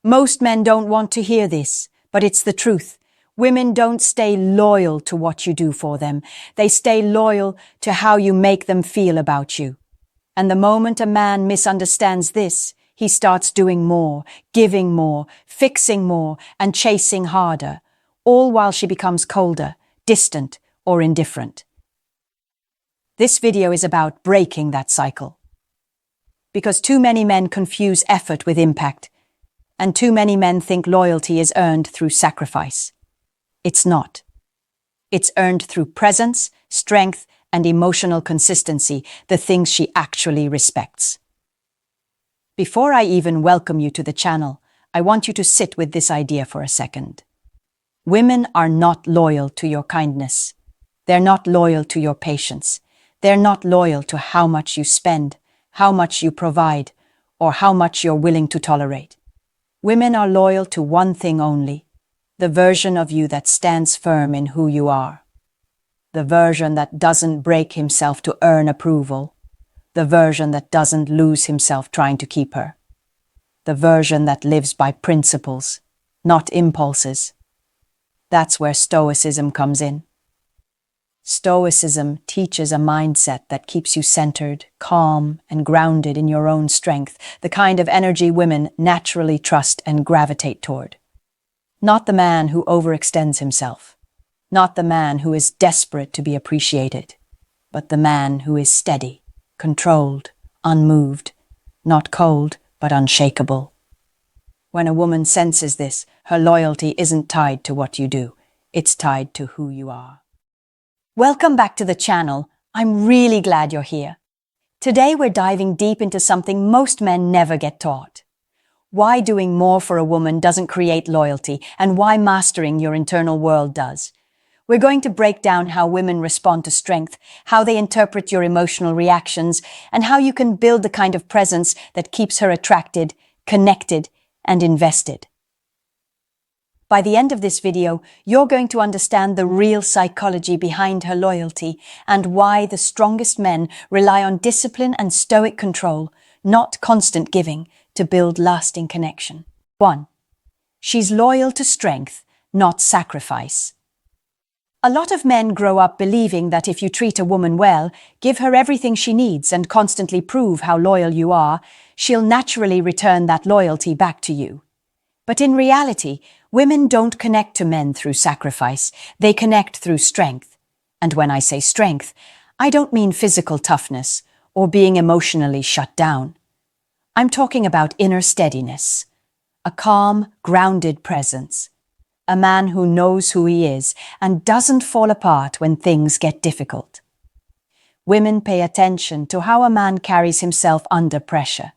Most men don't want to hear this, but it's the truth. Women don't stay loyal to what you do for them. They stay loyal to how you make them feel about you. And the moment a man misunderstands this, he starts doing more, giving more, fixing more, and chasing harder, all while she becomes colder, distant, or indifferent. This video is about breaking that cycle. Because too many men confuse effort with impact, and too many men think loyalty is earned through sacrifice. It's not. It's earned through presence, strength, and emotional consistency, the things she actually respects. Before I even welcome you to the channel, I want you to sit with this idea for a second. Women are not loyal to your kindness. They're not loyal to your patience. They're not loyal to how much you spend, how much you provide, or how much you're willing to tolerate. Women are loyal to one thing only, the version of you that stands firm in who you are. The version that doesn't break himself to earn approval. The version that doesn't lose himself trying to keep her. The version that lives by principles, not impulses. That's where Stoicism comes in. Stoicism teaches a mindset that keeps you centered, calm, and grounded in your own strength, the kind of energy women naturally trust and gravitate toward. Not the man who overextends himself. Not the man who is desperate to be appreciated, but the man who is steady, controlled, unmoved, not cold, but unshakable. When a woman senses this, her loyalty isn't tied to what you do, it's tied to who you are. Welcome back to the channel. I'm really glad you're here. Today we're diving deep into something most men never get taught. Why doing more for a woman doesn't create loyalty, and why mastering your internal world does. We're going to break down how women respond to strength, how they interpret your emotional reactions, and how you can build the kind of presence that keeps her attracted, connected, and invested. By the end of this video, you're going to understand the real psychology behind her loyalty and why the strongest men rely on discipline and stoic control, not constant giving, to build lasting connection. 1. She's loyal to strength, not sacrifice. A lot of men grow up believing that if you treat a woman well, give her everything she needs and constantly prove how loyal you are, she'll naturally return that loyalty back to you. But in reality, women don't connect to men through sacrifice, they connect through strength. And when I say strength, I don't mean physical toughness or being emotionally shut down. I'm talking about inner steadiness, a calm, grounded presence, a man who knows who he is and doesn't fall apart when things get difficult. Women pay attention to how a man carries himself under pressure.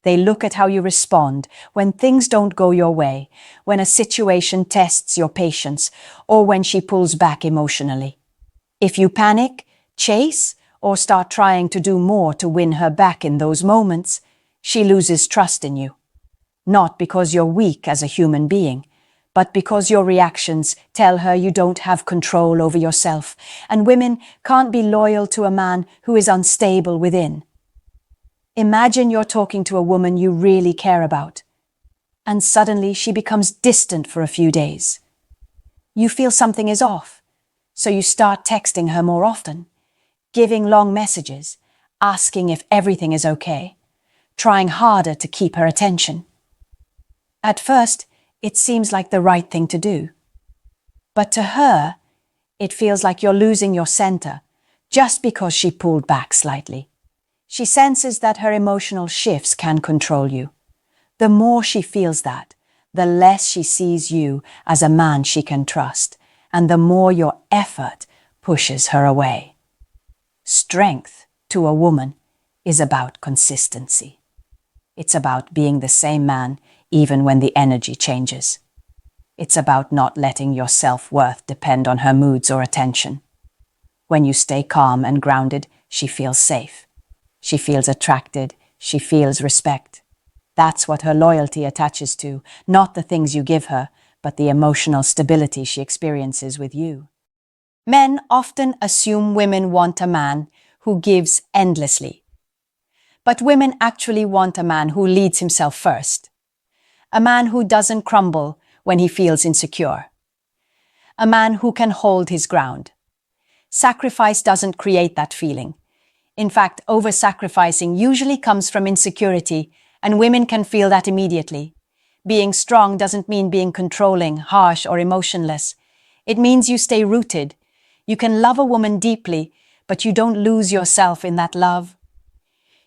They look at how you respond when things don't go your way, when a situation tests your patience, or when she pulls back emotionally. If you panic, chase, or start trying to do more to win her back in those moments, she loses trust in you. Not because you're weak as a human being, but because your reactions tell her you don't have control over yourself, and women can't be loyal to a man who is unstable within. Imagine you're talking to a woman you really care about, and suddenly she becomes distant for a few days. You feel something is off, so you start texting her more often, giving long messages, asking if everything is okay, trying harder to keep her attention. At first, it seems like the right thing to do. But to her, it feels like you're losing your center just because she pulled back slightly. She senses that her emotional shifts can control you. The more she feels that, the less she sees you as a man she can trust, and the more your effort pushes her away. Strength, to a woman, is about consistency. It's about being the same man even when the energy changes. It's about not letting your self-worth depend on her moods or attention. When you stay calm and grounded, she feels safe. She feels attracted. She feels respect. That's what her loyalty attaches to, not the things you give her, but the emotional stability she experiences with you. Men often assume women want a man who gives endlessly. But women actually want a man who leads himself first. A man who doesn't crumble when he feels insecure. A man who can hold his ground. Sacrifice doesn't create that feeling. In fact, over-sacrificing usually comes from insecurity, and women can feel that immediately. Being strong doesn't mean being controlling, harsh, or emotionless. It means you stay rooted. You can love a woman deeply, but you don't lose yourself in that love.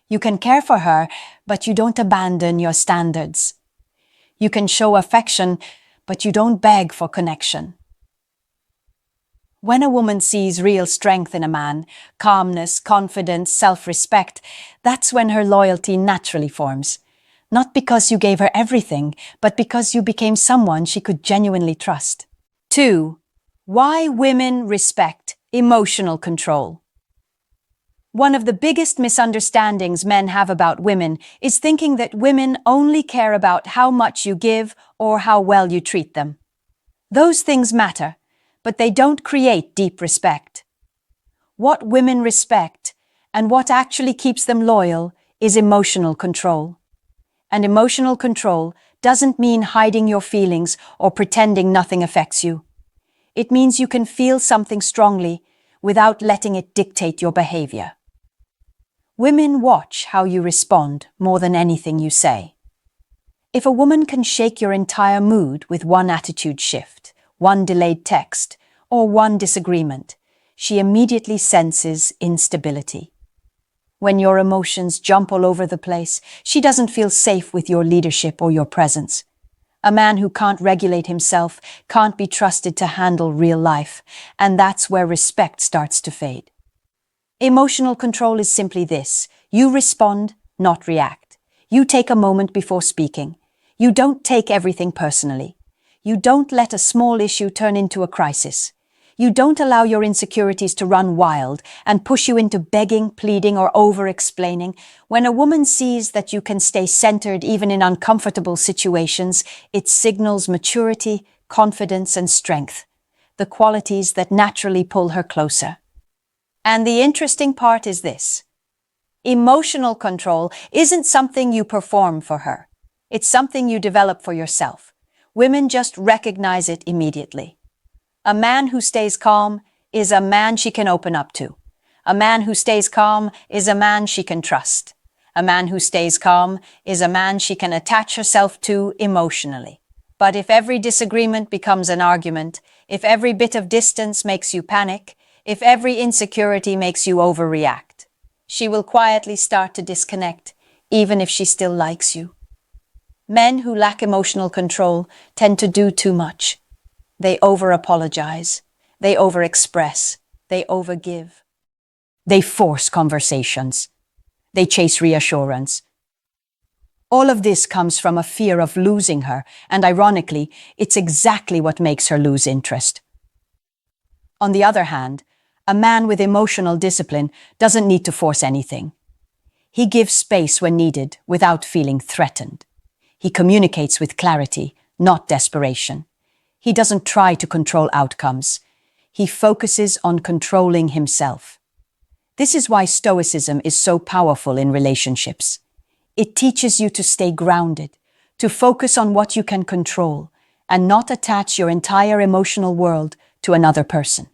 You can care for her, but you don't abandon your standards. You can show affection, but you don't beg for connection. When a woman sees real strength in a man, calmness, confidence, self-respect, that's when her loyalty naturally forms. Not because you gave her everything, but because you became someone she could genuinely trust. 2. Why women respect emotional control. One of the biggest misunderstandings men have about women is thinking that women only care about how much you give or how well you treat them. Those things matter, but they don't create deep respect. What women respect, and what actually keeps them loyal, is emotional control. And emotional control doesn't mean hiding your feelings or pretending nothing affects you. It means you can feel something strongly without letting it dictate your behavior. Women watch how you respond more than anything you say. If a woman can shake your entire mood with one attitude shift, one delayed text, or one disagreement, she immediately senses instability. When your emotions jump all over the place, she doesn't feel safe with your leadership or your presence. A man who can't regulate himself can't be trusted to handle real life, and that's where respect starts to fade. Emotional control is simply this: you respond, not react. You take a moment before speaking. You don't take everything personally. You don't let a small issue turn into a crisis. You don't allow your insecurities to run wild and push you into begging, pleading, or over-explaining. When a woman sees that you can stay centered even in uncomfortable situations, it signals maturity, confidence, and strength, the qualities that naturally pull her closer. And the interesting part is this: emotional control isn't something you perform for her. It's something you develop for yourself. Women just recognize it immediately. A man who stays calm is a man she can open up to. A man who stays calm is a man she can trust. A man who stays calm is a man she can attach herself to emotionally. But if every disagreement becomes an argument, if every bit of distance makes you panic, if every insecurity makes you overreact, she will quietly start to disconnect, even if she still likes you. Men who lack emotional control tend to do too much. They over-apologize, they over-express, they over-give. They force conversations. They chase reassurance. All of this comes from a fear of losing her, and ironically, it's exactly what makes her lose interest. On the other hand, a man with emotional discipline doesn't need to force anything. He gives space when needed without feeling threatened. He communicates with clarity, not desperation. He doesn't try to control outcomes. He focuses on controlling himself. This is why Stoicism is so powerful in relationships. It teaches you to stay grounded, to focus on what you can control, and not attach your entire emotional world to another person.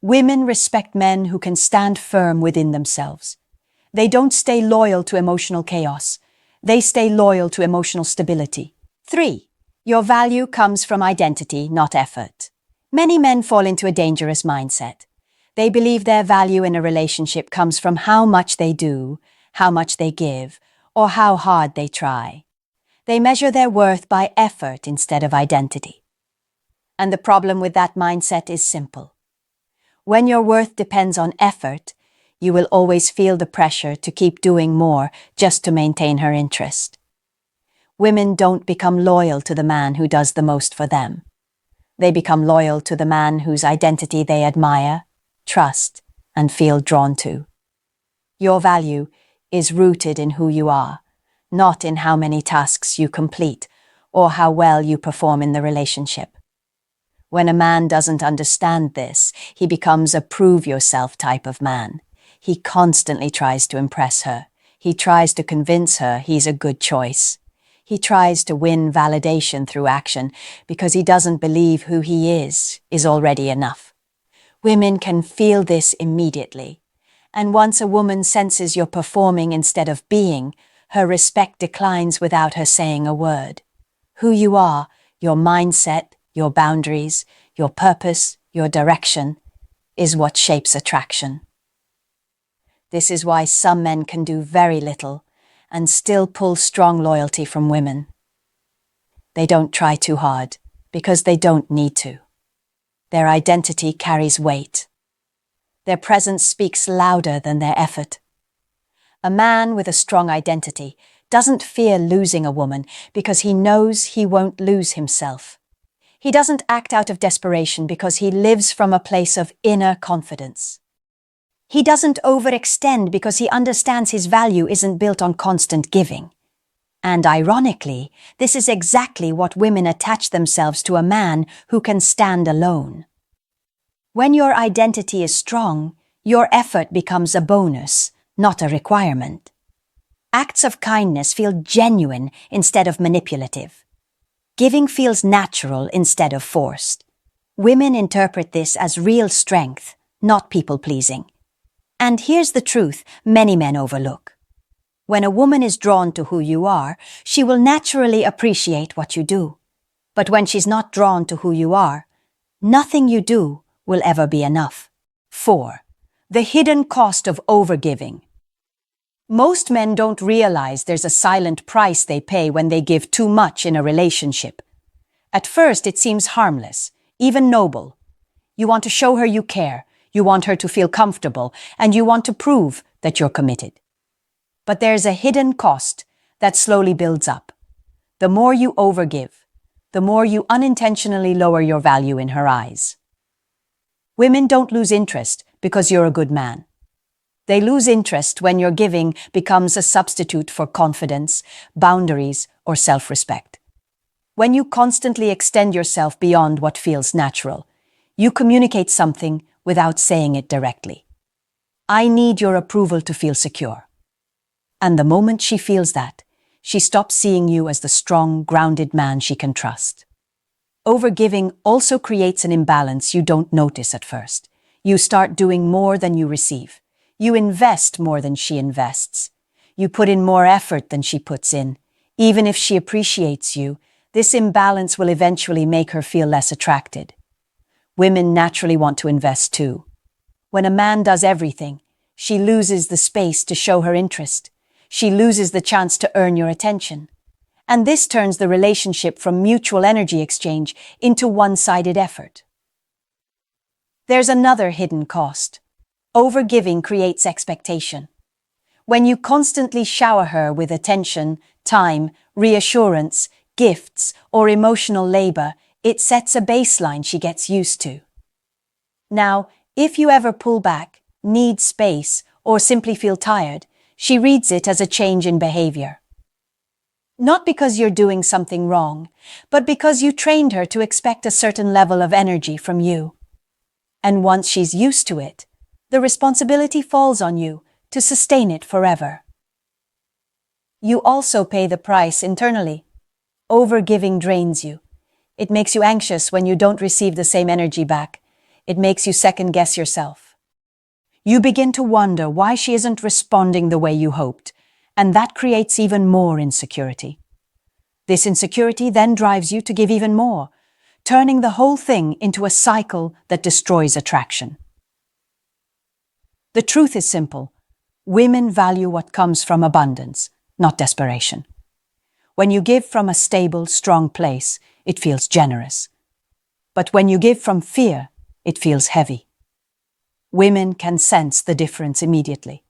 Women respect men who can stand firm within themselves. They don't stay loyal to emotional chaos. They stay loyal to emotional stability. 3. Your value comes from identity, not effort. Many men fall into a dangerous mindset. They believe their value in a relationship comes from how much they do, how much they give, or how hard they try. They measure their worth by effort instead of identity. And the problem with that mindset is simple. When your worth depends on effort, you will always feel the pressure to keep doing more just to maintain her interest. Women don't become loyal to the man who does the most for them. They become loyal to the man whose identity they admire, trust, and feel drawn to. Your value is rooted in who you are, not in how many tasks you complete or how well you perform in the relationship. When a man doesn't understand this, he becomes a prove-yourself type of man. He constantly tries to impress her. He tries to convince her he's a good choice. He tries to win validation through action because he doesn't believe who he is already enough. Women can feel this immediately. And once a woman senses you're performing instead of being, her respect declines without her saying a word. Who you are, your mindset, your boundaries, your purpose, your direction, is what shapes attraction. This is why some men can do very little and still pull strong loyalty from women. They don't try too hard because they don't need to. Their identity carries weight. Their presence speaks louder than their effort. A man with a strong identity doesn't fear losing a woman because he knows he won't lose himself. He doesn't act out of desperation because he lives from a place of inner confidence. He doesn't overextend because he understands his value isn't built on constant giving. And ironically, this is exactly what women attach themselves to a man who can stand alone. When your identity is strong, your effort becomes a bonus, not a requirement. Acts of kindness feel genuine instead of manipulative. Giving feels natural instead of forced. Women interpret this as real strength, not people-pleasing. And here's the truth many men overlook. When a woman is drawn to who you are, she will naturally appreciate what you do. But when she's not drawn to who you are, nothing you do will ever be enough. 4. The hidden cost of overgiving. Most men don't realize there's a silent price they pay when they give too much in a relationship. At first, it seems harmless, even noble. You want to show her you care. You want her to feel comfortable, and you want to prove that you're committed. But there's a hidden cost that slowly builds up. The more you overgive, the more you unintentionally lower your value in her eyes. Women don't lose interest because you're a good man. They lose interest when your giving becomes a substitute for confidence, boundaries, or self-respect. When you constantly extend yourself beyond what feels natural, you communicate something without saying it directly. I need your approval to feel secure. And the moment she feels that, she stops seeing you as the strong, grounded man she can trust. Overgiving also creates an imbalance you don't notice at first. You start doing more than you receive. You invest more than she invests. You put in more effort than she puts in. Even if she appreciates you, this imbalance will eventually make her feel less attracted. Women naturally want to invest too. When a man does everything, she loses the space to show her interest. She loses the chance to earn your attention. And this turns the relationship from mutual energy exchange into one-sided effort. There's another hidden cost. Overgiving creates expectation. When you constantly shower her with attention, time, reassurance, gifts, or emotional labor, it sets a baseline she gets used to. Now, if you ever pull back, need space, or simply feel tired, she reads it as a change in behavior. Not because you're doing something wrong, but because you trained her to expect a certain level of energy from you. And once she's used to it, the responsibility falls on you to sustain it forever. You also pay the price internally. Overgiving drains you. It makes you anxious when you don't receive the same energy back. It makes you second-guess yourself. You begin to wonder why she isn't responding the way you hoped, and that creates even more insecurity. This insecurity then drives you to give even more, turning the whole thing into a cycle that destroys attraction. The truth is simple. Women value what comes from abundance, not desperation. When you give from a stable, strong place, it feels generous. But when you give from fear, it feels heavy. Women can sense the difference immediately.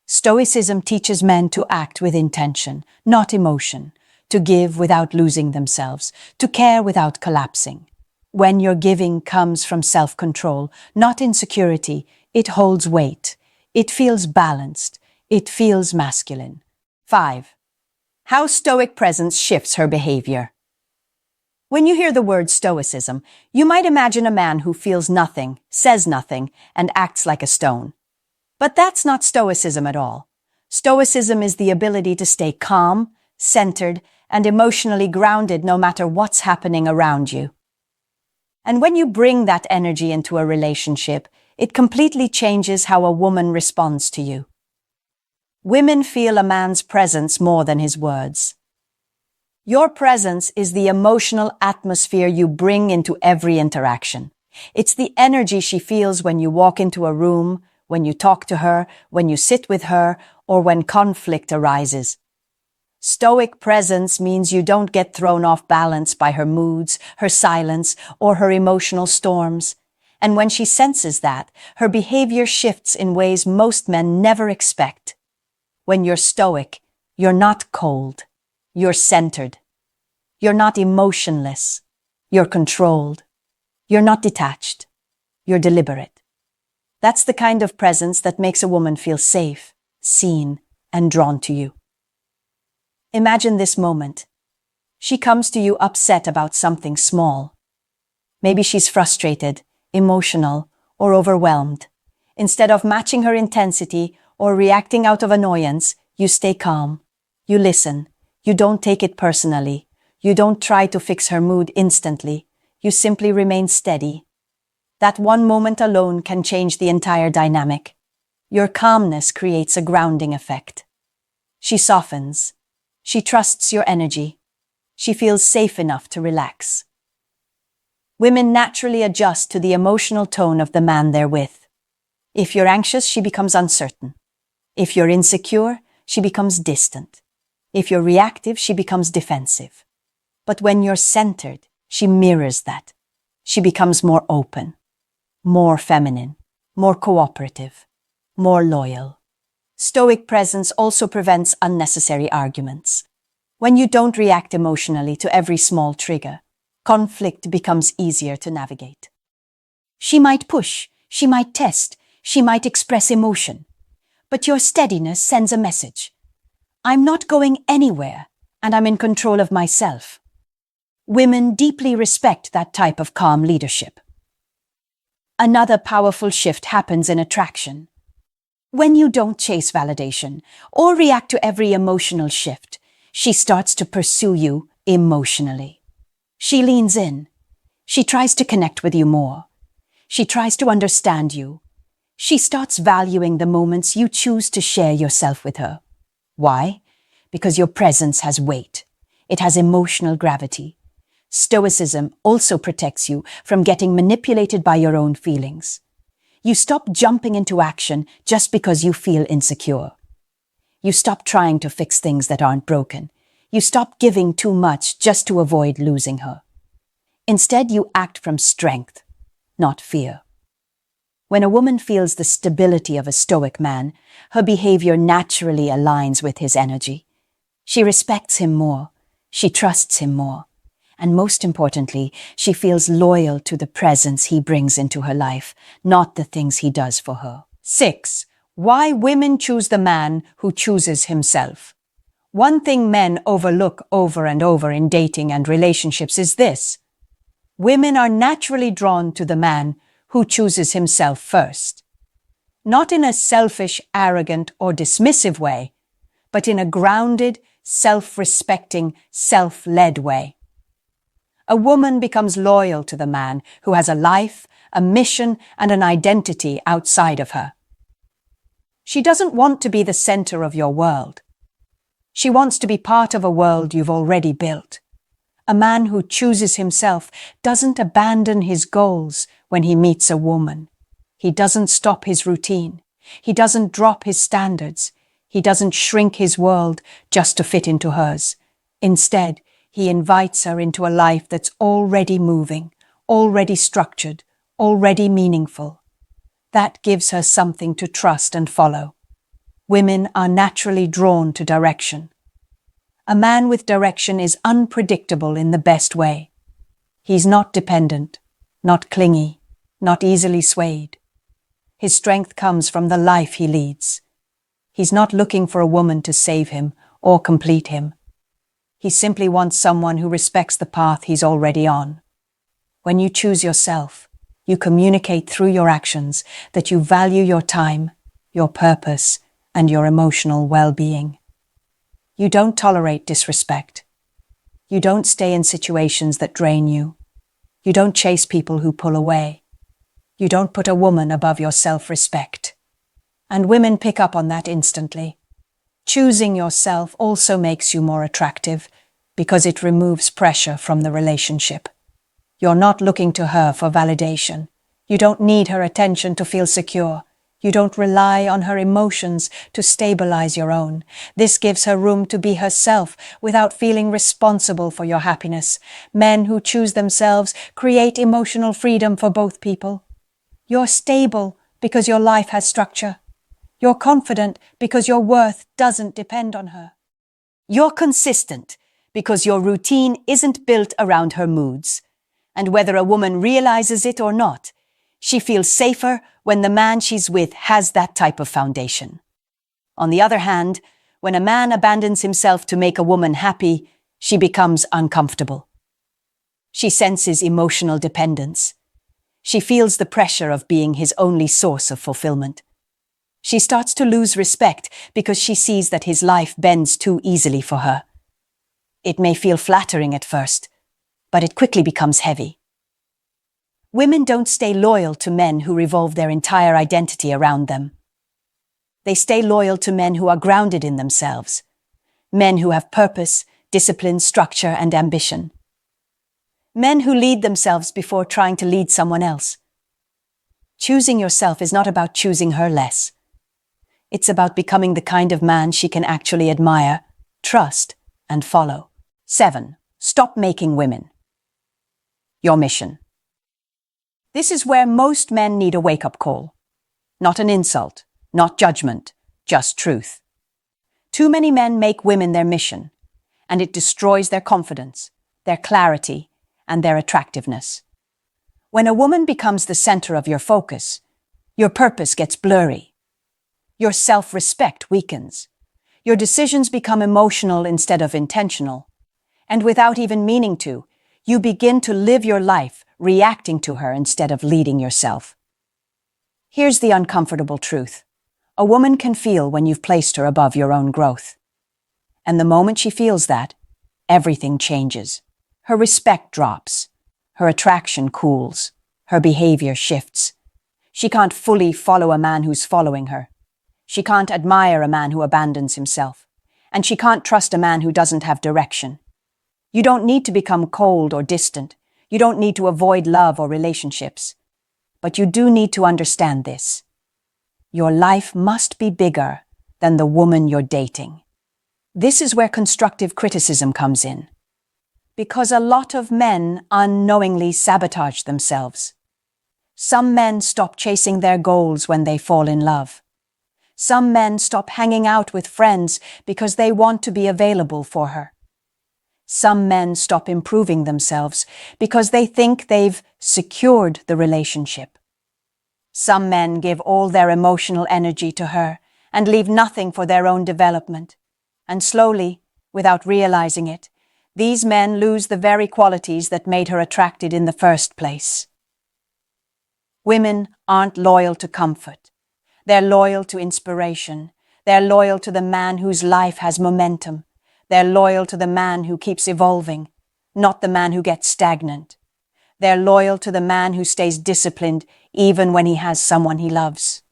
Stoicism teaches men to act with intention, not emotion, to give without losing themselves, to care without collapsing. When your giving comes from self-control, not insecurity, it holds weight. It feels balanced. It feels masculine. 5. How Stoic presence shifts her behavior. When you hear the word Stoicism, you might imagine a man who feels nothing, says nothing, and acts like a stone. But that's not Stoicism at all. Stoicism is the ability to stay calm, centered, and emotionally grounded no matter what's happening around you. And when you bring that energy into a relationship, it completely changes how a woman responds to you. Women feel a man's presence more than his words. Your presence is the emotional atmosphere you bring into every interaction. It's the energy she feels when you walk into a room, when you talk to her, when you sit with her, or when conflict arises. Stoic presence means you don't get thrown off balance by her moods, her silence, or her emotional storms. And when she senses that, her behavior shifts in ways most men never expect. When you're stoic, you're not cold. You're centered. You're not emotionless. You're controlled. You're not detached. You're deliberate. That's the kind of presence that makes a woman feel safe, seen, and drawn to you. Imagine this moment. She comes to you upset about something small. Maybe she's frustrated, emotional, or overwhelmed. Instead of matching her intensity or reacting out of annoyance, you stay calm. You listen. You don't take it personally. You don't try to fix her mood instantly. You simply remain steady. That one moment alone can change the entire dynamic. Your calmness creates a grounding effect. She softens. She trusts your energy. She feels safe enough to relax. Women naturally adjust to the emotional tone of the man they're with. If you're anxious, she becomes uncertain. If you're insecure, she becomes distant. If you're reactive, she becomes defensive. But when you're centered, she mirrors that. She becomes more open, more feminine, more cooperative, more loyal. Stoic presence also prevents unnecessary arguments. When you don't react emotionally to every small trigger, conflict becomes easier to navigate. She might push, she might test, she might express emotion. But your steadiness sends a message. I'm not going anywhere, and I'm in control of myself. Women deeply respect that type of calm leadership. Another powerful shift happens in attraction. When you don't chase validation or react to every emotional shift, she starts to pursue you emotionally. She leans in. She tries to connect with you more. She tries to understand you. She starts valuing the moments you choose to share yourself with her. Why? Because your presence has weight. It has emotional gravity. Stoicism also protects you from getting manipulated by your own feelings. You stop jumping into action just because you feel insecure. You stop trying to fix things that aren't broken. You stop giving too much just to avoid losing her. Instead, you act from strength, not fear. When a woman feels the stability of a stoic man, her behavior naturally aligns with his energy. She respects him more. She trusts him more. And most importantly, she feels loyal to the presence he brings into her life, not the things he does for her. 6. Why women choose the man who chooses himself. One thing men overlook over and over in dating and relationships is this. Women are naturally drawn to the man who chooses himself first. Not in a selfish, arrogant, or dismissive way, but in a grounded, self-respecting, self-led way. A woman becomes loyal to the man who has a life, a mission, and an identity outside of her. She doesn't want to be the center of your world. She wants to be part of a world you've already built. A man who chooses himself doesn't abandon his goals when he meets a woman. He doesn't stop his routine. He doesn't drop his standards. He doesn't shrink his world just to fit into hers. Instead, he invites her into a life that's already moving, already structured, already meaningful. That gives her something to trust and follow. Women are naturally drawn to direction. A man with direction is unpredictable in the best way. He's not dependent, not clingy, not easily swayed. His strength comes from the life he leads. He's not looking for a woman to save him or complete him. He simply wants someone who respects the path he's already on. When you choose yourself, you communicate through your actions that you value your time, your purpose, and your emotional well-being. You don't tolerate disrespect. You don't stay in situations that drain you. You don't chase people who pull away. You don't put a woman above your self-respect. And women pick up on that instantly. Choosing yourself also makes you more attractive because it removes pressure from the relationship. You're not looking to her for validation. You don't need her attention to feel secure. You don't rely on her emotions to stabilize your own. This gives her room to be herself without feeling responsible for your happiness. Men who choose themselves create emotional freedom for both people. You're stable because your life has structure. You're confident because your worth doesn't depend on her. You're consistent because your routine isn't built around her moods. And whether a woman realizes it or not, she feels safer when the man she's with has that type of foundation. On the other hand, when a man abandons himself to make a woman happy, she becomes uncomfortable. She senses emotional dependence. She feels the pressure of being his only source of fulfillment. She starts to lose respect because she sees that his life bends too easily for her. It may feel flattering at first, but it quickly becomes heavy. Women don't stay loyal to men who revolve their entire identity around them. They stay loyal to men who are grounded in themselves, men who have purpose, discipline, structure, and ambition. Men who lead themselves before trying to lead someone else. Choosing yourself is not about choosing her less. It's about becoming the kind of man she can actually admire, trust, and follow. 7. Stop making women your mission. This is where most men need a wake-up call. Not an insult, not judgment, just truth. Too many men make women their mission, and it destroys their confidence, their clarity, and their attractiveness. When a woman becomes the center of your focus, your purpose gets blurry. Your self-respect weakens. Your decisions become emotional instead of intentional. And without even meaning to, you begin to live your life reacting to her instead of leading yourself. Here's the uncomfortable truth. A woman can feel when you've placed her above your own growth. And the moment she feels that, everything changes. Her respect drops. Her attraction cools. Her behavior shifts. She can't fully follow a man who's following her. She can't admire a man who abandons himself. And she can't trust a man who doesn't have direction. You don't need to become cold or distant. You don't need to avoid love or relationships. But you do need to understand this. Your life must be bigger than the woman you're dating. This is where constructive criticism comes in. Because a lot of men unknowingly sabotage themselves. Some men stop chasing their goals when they fall in love. Some men stop hanging out with friends because they want to be available for her. Some men stop improving themselves because they think they've secured the relationship. Some men give all their emotional energy to her and leave nothing for their own development. And slowly, without realizing it, these men lose the very qualities that made her attracted in the first place. Women aren't loyal to comfort. They're loyal to inspiration. They're loyal to the man whose life has momentum. They're loyal to the man who keeps evolving, not the man who gets stagnant. They're loyal to the man who stays disciplined even when he has someone he loves.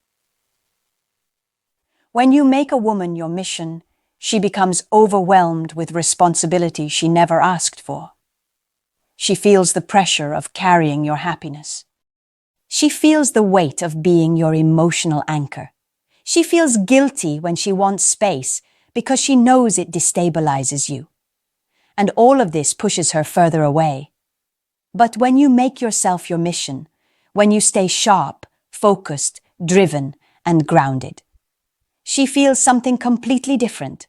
When you make a woman your mission, she becomes overwhelmed with responsibility she never asked for. She feels the pressure of carrying your happiness. She feels the weight of being your emotional anchor. She feels guilty when she wants space because she knows it destabilizes you. And all of this pushes her further away. But when you make yourself your mission, when you stay sharp, focused, driven, and grounded, she feels something completely different.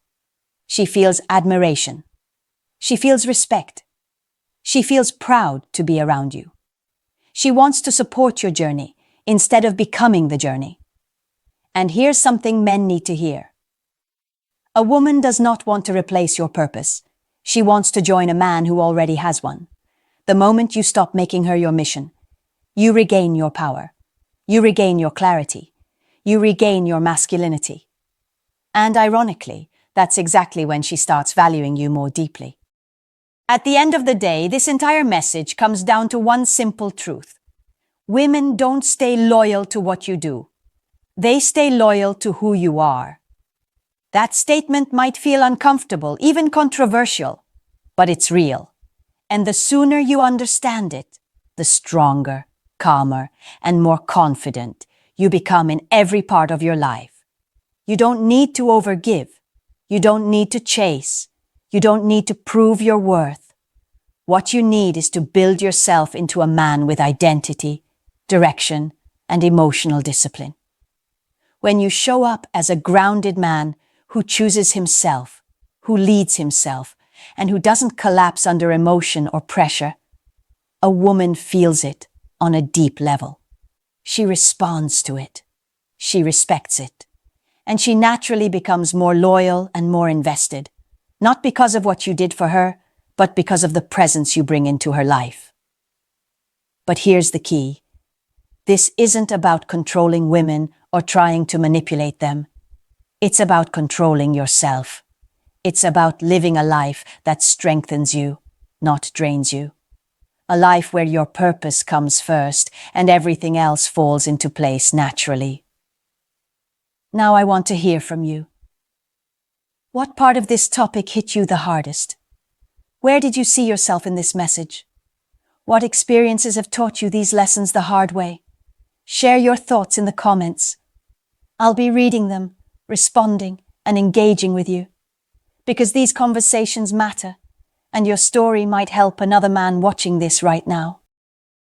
She feels admiration. She feels respect. She feels proud to be around you. She wants to support your journey instead of becoming the journey. And here's something men need to hear. A woman does not want to replace your purpose. She wants to join a man who already has one. The moment you stop making her your mission, you regain your power. You regain your clarity. You regain your masculinity. And ironically, that's exactly when she starts valuing you more deeply. At the end of the day, this entire message comes down to one simple truth. Women don't stay loyal to what you do. They stay loyal to who you are. That statement might feel uncomfortable, even controversial, but it's real. And the sooner you understand it, the stronger, calmer, and more confident you become in every part of your life. You don't need to overgive. You don't need to chase. You don't need to prove your worth. What you need is to build yourself into a man with identity, direction, and emotional discipline. When you show up as a grounded man who chooses himself, who leads himself, and who doesn't collapse under emotion or pressure, a woman feels it on a deep level. She responds to it. She respects it. And she naturally becomes more loyal and more invested, not because of what you did for her, but because of the presence you bring into her life. But here's the key. This isn't about controlling women or trying to manipulate them. It's about controlling yourself. It's about living a life that strengthens you, not drains you. A life where your purpose comes first and everything else falls into place naturally. Now I want to hear from you. What part of this topic hit you the hardest? Where did you see yourself in this message? What experiences have taught you these lessons the hard way? Share your thoughts in the comments. I'll be reading them, responding, and engaging with you. Because these conversations matter, and your story might help another man watching this right now.